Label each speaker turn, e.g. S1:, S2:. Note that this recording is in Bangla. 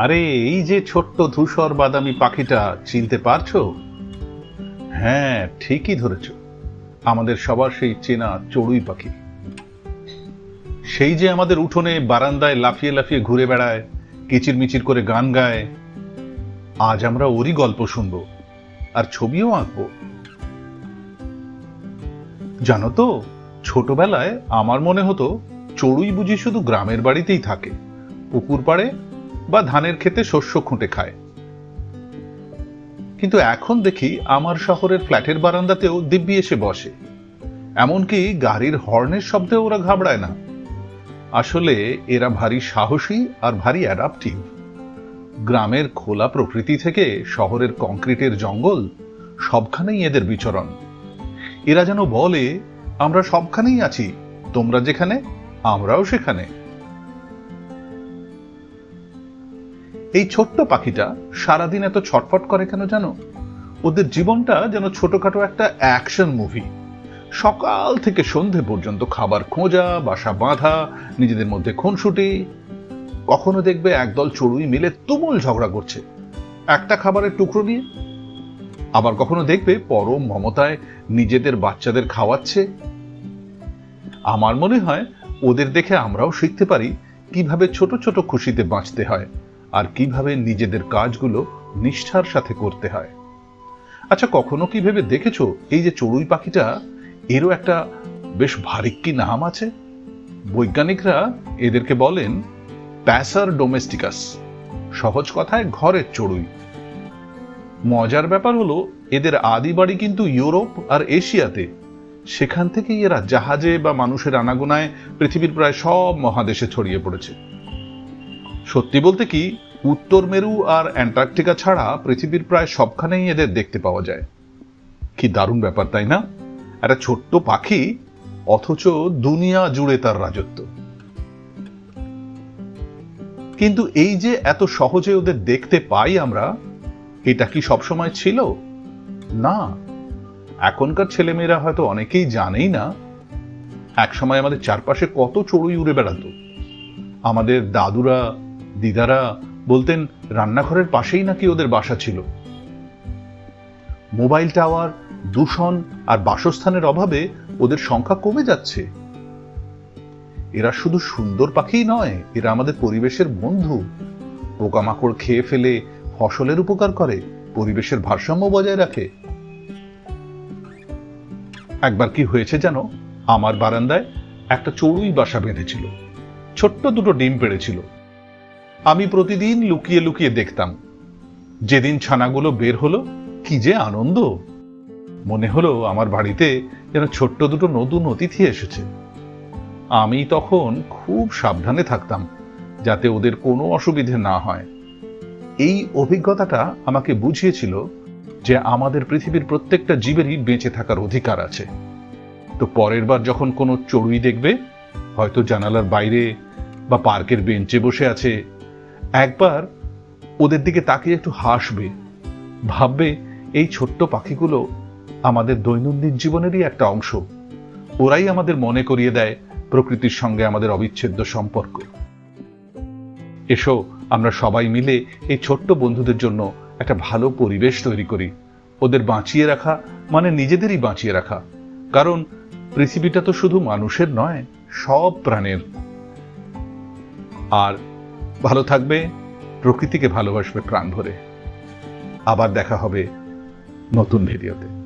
S1: আরে এই যে ছোট্ট ধূসর বাদামি পাখিটা চিনতে পারছো? হ্যাঁ, ঠিকই ধরেছ। আমাদের সবার সেই চেনা চড়ুই পাখি। সেই যে আমাদের উঠোনে বারান্দায় লাফিয়ে লাফিয়ে ঘুরে বেড়ায়, কিচিরমিচির করে গান গায়। আজ আমরা ওরই গল্প শুনবো আর ছবিও আঁকবো। জানো তো, ছোটবেলায় আমার মনে হতো চড়ুই বুঝি শুধু গ্রামের বাড়িতেই থাকে, পুকুর পাড়ে বা ধানের ক্ষেতে শস্য খুঁটে খায়। কিন্তু এখন দেখি আমার শহরের ফ্ল্যাটের বারান্দাতেও দিব্যি এসে বসে। এমনকি গাড়ির হর্নের শব্দে ওরা ঘাবড়ায় না। আসলে এরা ভারী সাহসী আর ভারী অ্যাডাপটিভ। গ্রামের খোলা প্রকৃতি থেকে শহরের কংক্রিটের জঙ্গল, সবখানেই এদের বিচরণ। এরা যেন বলে, আমরা সবখানেই আছি, তোমরা যেখানে আমরাও সেখানে। এই ছোট্ট পাখিটা সারাদিন এত ছটফট করে কেন জানো? ওদের জীবনটা যেন ছোটখাটো একটা অ্যাকশন মুভি। সকাল থেকে সন্ধে পর্যন্ত খাবার খোঁজা, বাসা বাঁধা, নিজেদের মধ্যে খুনসুটি। কখনো দেখবে একদল চড়ুই মিলে তুমুল ঝগড়া করছে একটা খাবারের টুকরো নিয়ে। আবার কখনো দেখবে পরম মমতায় নিজেদের বাচ্চাদের খাওয়াচ্ছে। আমার মনে হয় ওদের দেখে আমরাও শিখতে পারি কিভাবে ছোট ছোট খুশিতে বাঁচতে হয় আর কিভাবে নিজেদের কাজগুলো নিষ্ঠার সাথে করতে হয়। আচ্ছা, কখনো কি ভেবে দেখেছো এই যে চড়ুই পাখিটা, এরও একটা বেশ ভারিক্কি নাম আছে? বৈজ্ঞানিকরা এদেরকে বলেন প্যাসার ডোমেস্টিকাস, সহজ কথায় ঘরের চড়ুই। মজার ব্যাপার হলো এদের আদি বাড়ি কিন্তু ইউরোপ আর এশিয়াতে। সেখান থেকেই এরা জাহাজে বা মানুষের আনাগোনায় পৃথিবীর প্রায় সব মহাদেশে ছড়িয়ে পড়েছে। সত্যি বলতে কি, উত্তর মেরু আর অ্যান্টার্কটিকা ছাড়া পৃথিবীর প্রায় সবখানেই এদের দেখতে পাওয়া যায়। কি দারুণ ব্যাপার, তাই না? একটা ছোট্ট পাখি, অথচ দুনিয়া জুড়ে তার রাজত্ব। কিন্তু এই যে এত সহজে ওদের দেখতে পাই আমরা, এটা কি সবসময় ছিল? না। এখনকার ছেলেমেয়েরা হয়তো অনেকেই জানেই না, একসময় আমাদের চারপাশে কত চড়ুই উড়ে বেড়াতো। আমাদের দাদুরা, দিদারা বলতেন রান্নাঘরের পাশেই নাকি ওদের বাসা ছিল। মোবাইল টাওয়ার, দূষণ আর বাসস্থানের অভাবে ওদের সংখ্যা কমে যাচ্ছে। এরা শুধু সুন্দর পাখিই নয়, এরা আমাদের পরিবেশের বন্ধু। পোকামাকড় খেয়ে ফেলে ফসলের উপকার করে, পরিবেশের ভারসাম্য বজায় রাখে। একবার কি হয়েছে জানো, আমার বারান্দায় একটা চড়ুই বাসা বেঁধেছিল। ছোট্ট দুটো ডিম পেড়েছিল। আমি প্রতিদিন লুকিয়ে লুকিয়ে দেখতাম। যেদিন ছানাগুলো বের হলো, কি যে আনন্দ! মনে হলো আমার বাড়িতে যেন ছোট্ট দুটো নতুন অতিথি এসেছে। আমি তখন খুব সাবধানে থাকতাম যাতে ওদের কোনো অসুবিধে না হয়। এই অভিজ্ঞতাটা আমাকে বুঝিয়েছিল যে আমাদের পৃথিবীর প্রত্যেকটা জীবেরই বেঁচে থাকার অধিকার আছে। তো পরের বার যখন কোনো চড়ুই দেখবে, হয়তো জানালার বাইরে বা পার্কের বেঞ্চে বসে আছে, একবার ওদের দিকে তাকিয়ে একটু হাসবে, ভাববে এই ছোট্ট পাখিগুলো আমাদের দৈনন্দিন জীবনেরই একটা অংশ। ওরাই আমাদের মনে করিয়ে দেয় প্রকৃতির সঙ্গে আমাদের অবিচ্ছেদ্য সম্পর্ক। এসো আমরা সবাই মিলে এই ছোট্ট বন্ধুদের জন্য একটা ভালো পরিবেশ তৈরি করি। ওদের বাঁচিয়ে রাখা মানে নিজেদেরই বাঁচিয়ে রাখা, কারণ পৃথিবীটা তো শুধু মানুষের নয়, সব প্রাণের। আর ভালো থাকবে, প্রকৃতিকে ভালোবাসবে প্রাণ ভরে। আবার দেখা হবে নতুন ভিডিওতে।